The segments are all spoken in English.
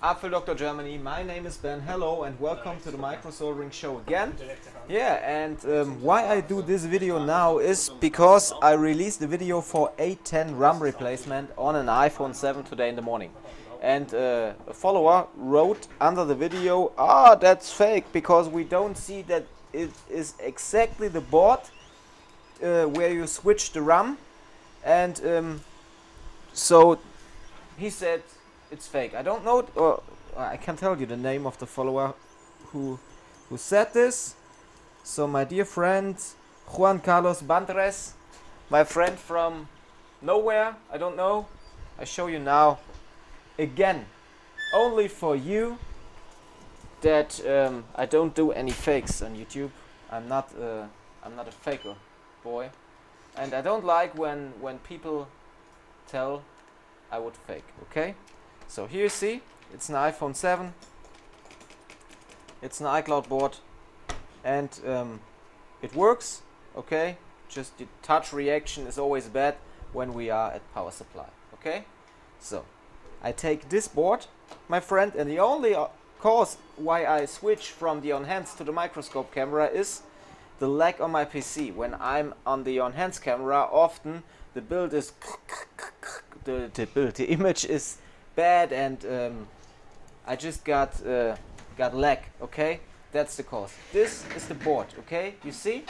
Apfel Dr. Germany, my name is Ben, hello and welcome to the micro soldering show again. Yeah, and why I do this video now is because I released the video for A10 RAM replacement on an iPhone 7 today in the morning. And a follower wrote under the video, that's fake, because we don't see that it is exactly the board where you switch the RAM. And so he said it's fake. I don't know, or I can tell you the name of the follower who said this. So my dear friend Juan Carlos Bandres, my friend from nowhere, I don't know, I show you now again, only for you, that I don't do any fakes on YouTube. I'm not a faker, boy, and I don't like when people tell I would fake. Okay, so here you see it's an iPhone 7, it's an iCloud board, and it works. Okay, just the touch reaction is always bad when we are at power supply. Okay, so I take this board, my friend, and the only cause why I switch from the on-hands to the microscope camera is the lag on my PC. When I'm on the on-hands camera, often the build is the image is bad, and I just got lag. Okay, that's the cause. This is the board. Okay, you see,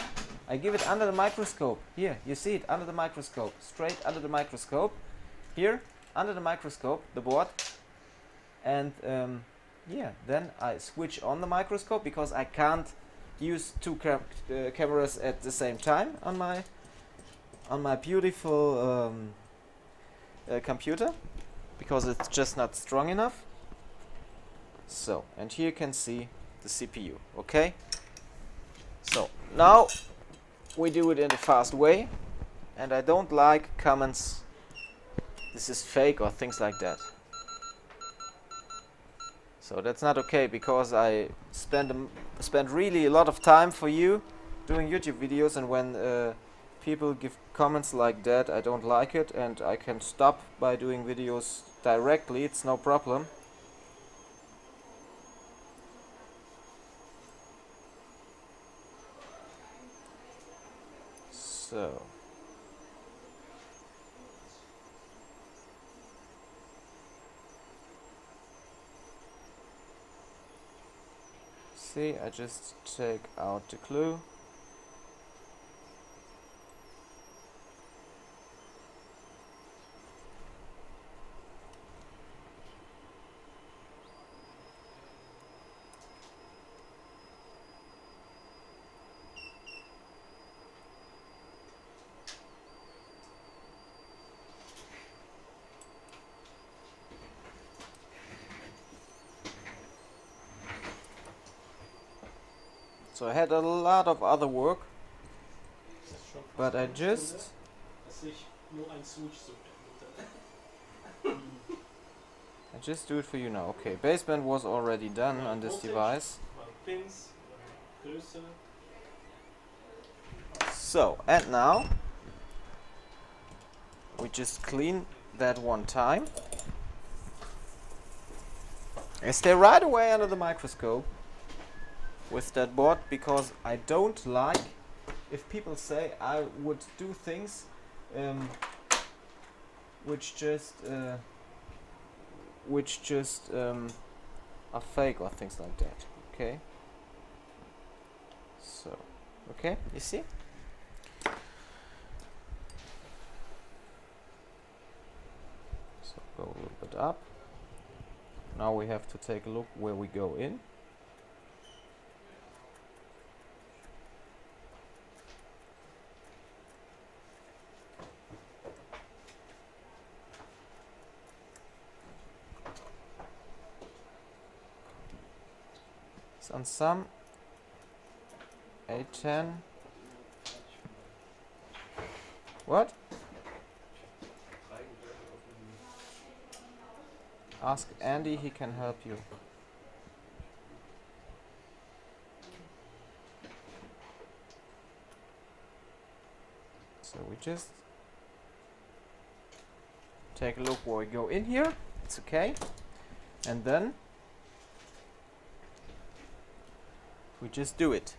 I give it under the microscope. Here, you see it under the microscope, straight under the microscope. Here, under the microscope, the board, and yeah, then I switch on the microscope because I can't use two cameras at the same time on my beautiful computer, because it's just not strong enough. So, and here you can see the CPU. Okay, so now we do it in a fast way, and I don't like comments this is fake or things like that. So that's not okay, because I spend really a lot of time for you doing YouTube videos, and when people give comments like that, I don't like it, and I can stop by doing videos directly. It's no problem. So see, I just take out the glue. So I had a lot of other work, but I just do it for you now. Okay, baseband was already done on this device. So, and now we just clean that one time. I stay right away under the microscope with that board, because I don't like if people say I would do things which just are fake or things like that. Okay, so okay, you see, so go a little bit up. Now we have to take a look where we go in. On some A10. What? Ask Andy, he can help you. So we just take a look where we go in here. It's okay. and then we just do it.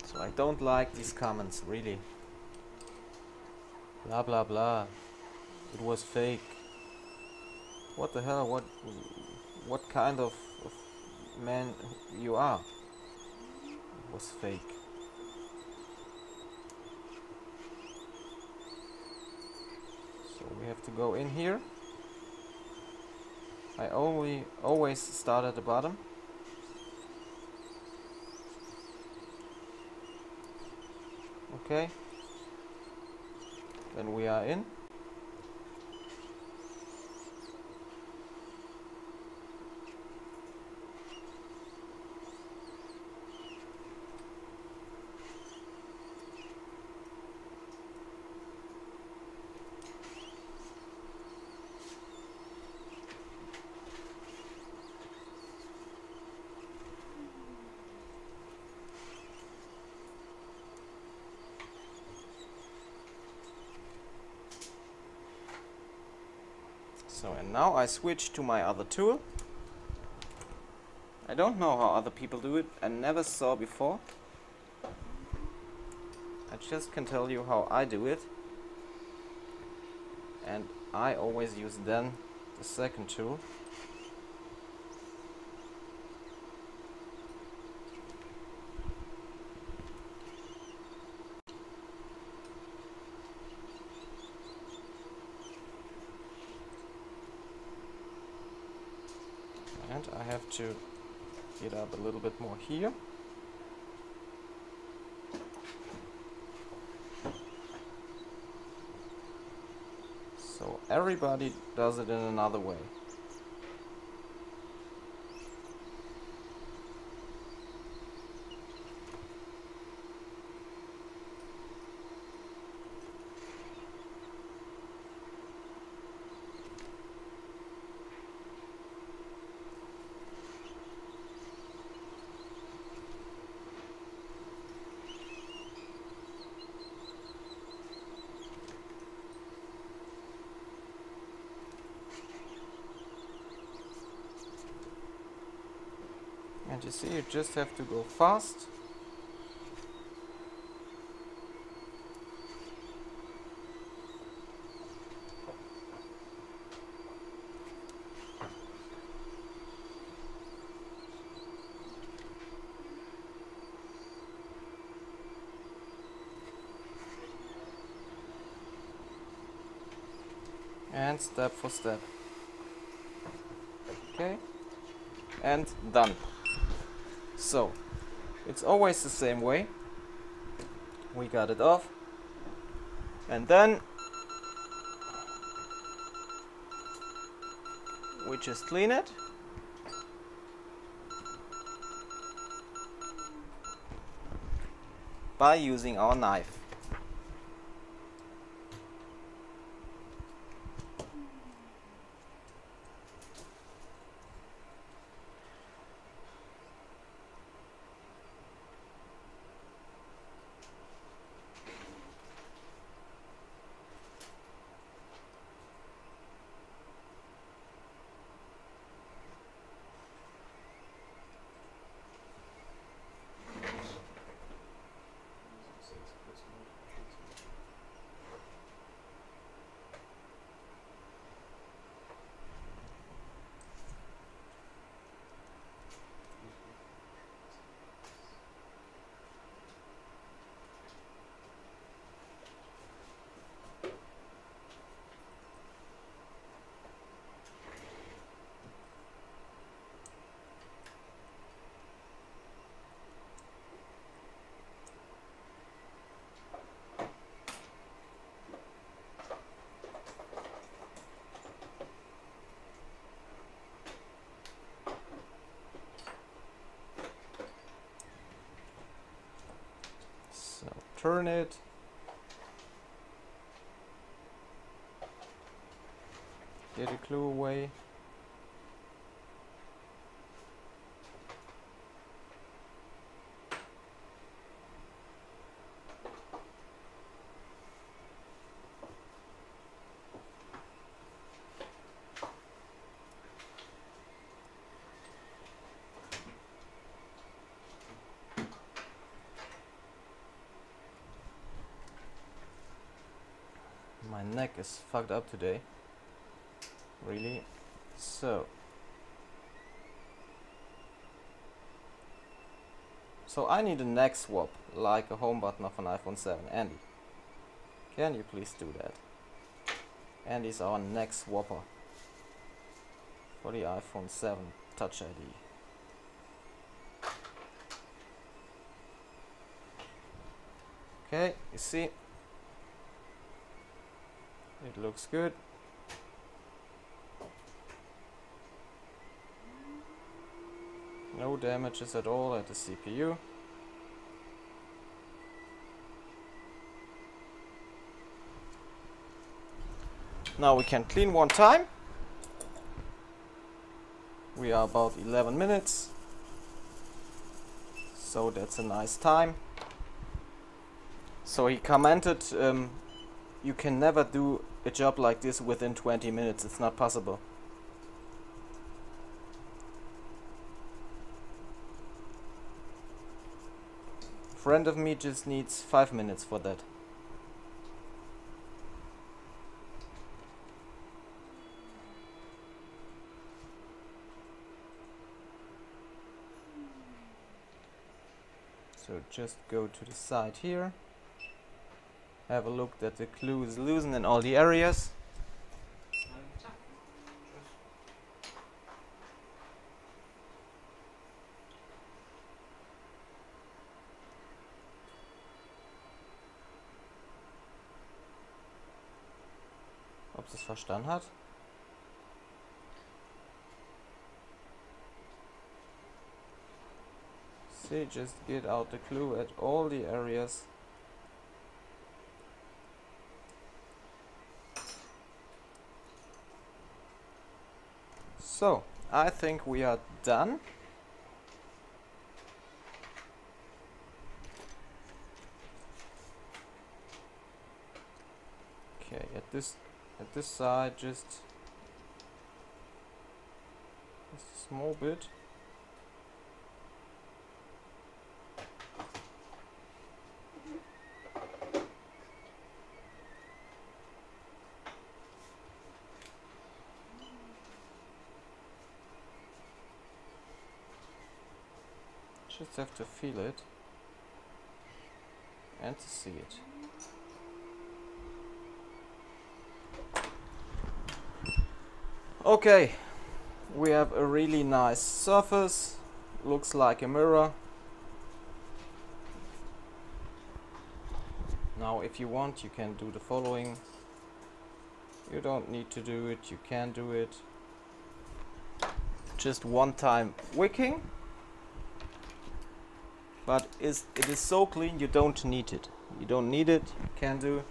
So I don't like these comments, really. Blah blah blah. It was fake. What the hell? What kind of man you are? It was fake. So we have to go in here. I always start at the bottom. Okay. Then we are in. So, and now I switch to my other tool. I don't know how other people do it, I never saw before. I just can tell you how I do it. And I always use then the second tool. And I have to get up a little bit more here. So everybody does it in another way. And you see, you just have to go fast. And step for step. Okay. And done. So, it's always the same way. We got it off. And then we just clean it. By using our knife. Turn it. Get a clue away. neck is fucked up today. Really? So I need a neck swap, like a home button of an iPhone 7. Andy, can you please do that? Andy's our neck swapper for the iPhone 7 Touch ID. Okay, you see, it looks good. No damages at all at the CPU. Now we can clean one time. We are about 11 minutes. So that's a nice time. So he commented, you can never do a job like this within 20 minutes. It's not possible. A friend of me just needs 5 minutes for that. So just go to the side here. Have a look that the glue is loosened in all the areas. Ob sie es verstanden hat? See, just get out the glue at all the areas. So, I think we are done. Okay, at this side, just a small bit. Just have to feel it and to see it. Okay, we have a really nice surface, looks like a mirror. Now if you want, you can do the following. You don't need to do it, you can do it. Just one time wicking. But it is so clean, you don't need it. You don't need it, you can do.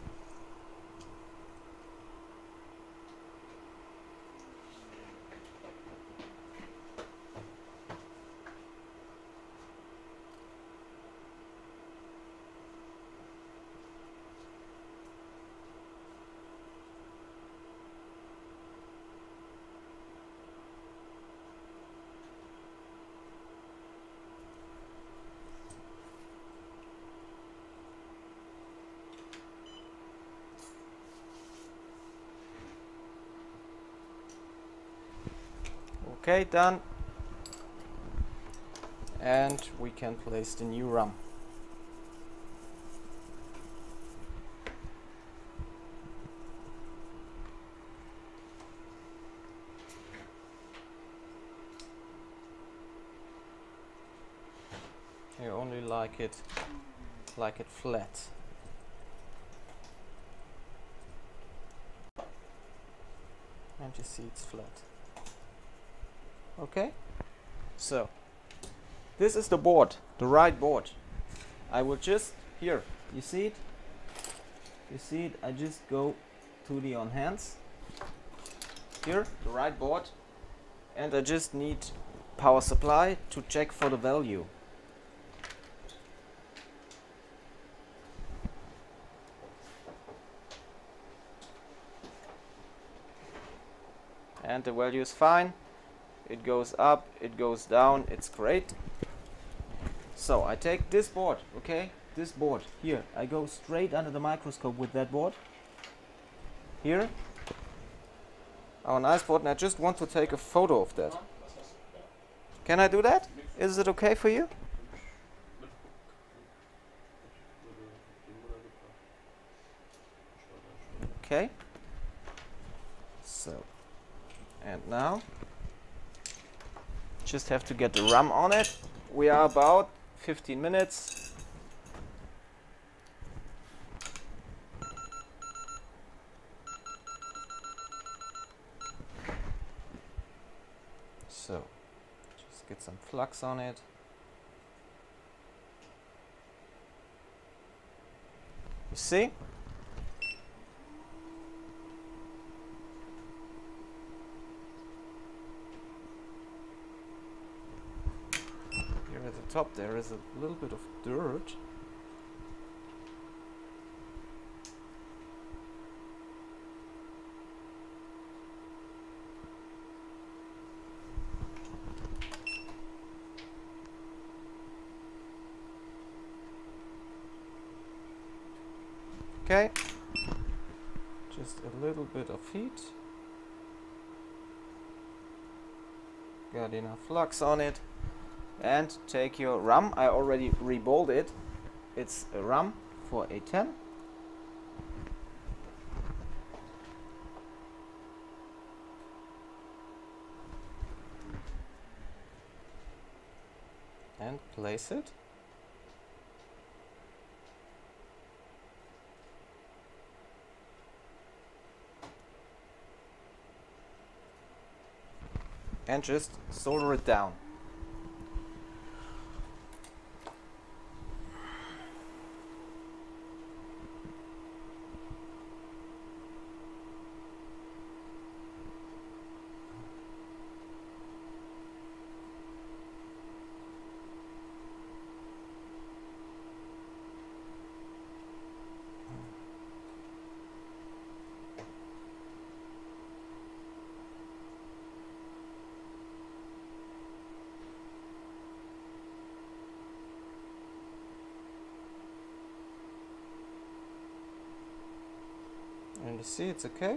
Okay, done. And we can place the new RAM. You only like it flat. And you see it's flat. Okay, so this is the board, the right board. I will just, here, you see it? You see it? I just go to the on hands. Here, the right board. And I just need power supply to check for the value. And the value is fine. It goes up, it goes down, it's great. So I take this board, okay? This board, here. I go straight under the microscope with that board. here. Our nice board, and I just want to take a photo of that. Can I do that? Is it okay for you? Okay. So, and now just have to get the RAM on it. We are about 15 minutes. So, just get some flux on it. You see? At the top there is a little bit of dirt. Okay, just a little bit of heat. Got enough flux on it. And take your RAM. I already reballed it. It's a RAM for A10. And place it. And just solder it down. And you see it's okay.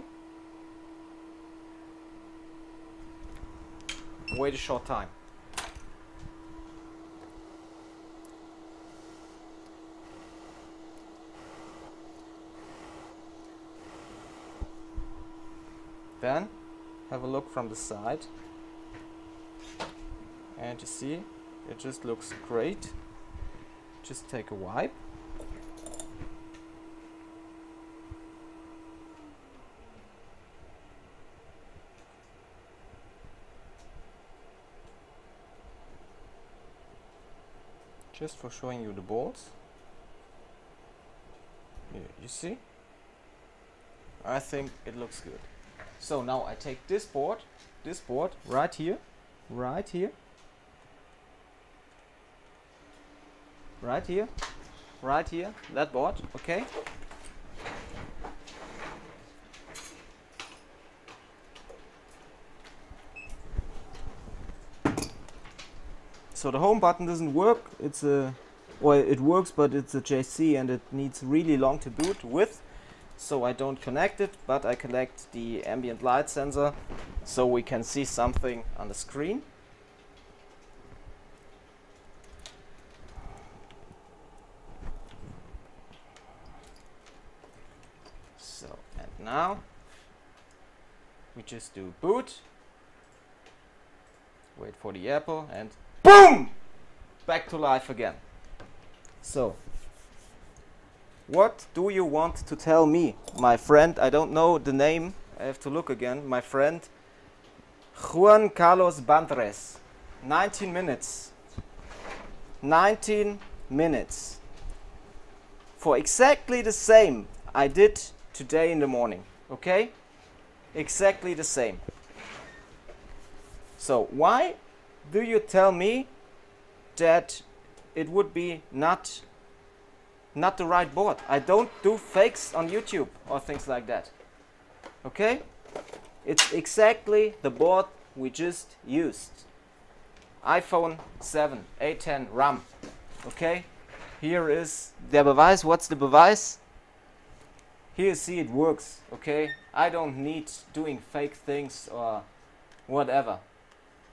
Wait a short time. Then have a look from the side. And you see it just looks great. Just take a wipe. Just for showing you the boards. Here, you see? I think it looks good. So now I take this board right here, right here, right here, right here, that board, okay? So the home button doesn't work. It's a, well, it works, but it's a JC and it needs really long to boot with. So I don't connect it, but I connect the ambient light sensor so we can see something on the screen. So, and now we just do boot. Wait for the apple and boom! Back to life again. So, what do you want to tell me, my friend? I don't know the name. I have to look again. My friend Juan Carlos Bantres. 19 minutes. 19 minutes. For exactly the same I did today in the morning. Okay? Exactly the same. So, why do you tell me that it would be not the right board? I don't do fakes on YouTube or things like that. Okay? It's exactly the board we just used. iPhone 7, A10 RAM. Okay? Here is der Beweis. What's the Beweis? here you see it works, okay? I don't need doing fake things or whatever,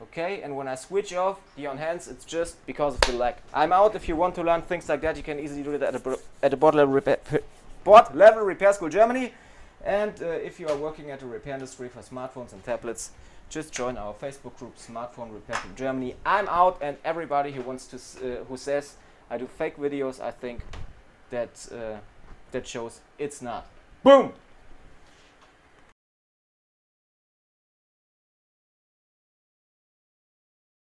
okay? And when I switch off the on hands, it's just because of the lag. I'm out. If you want to learn things like that, you can easily do it at a board level repair school Germany. And if you are working at the repair industry for smartphones and tablets, just join our Facebook group, Smartphone Repair Group Germany. I'm out, and everybody who wants to, who says I do fake videos, I think that that shows it's not. Boom!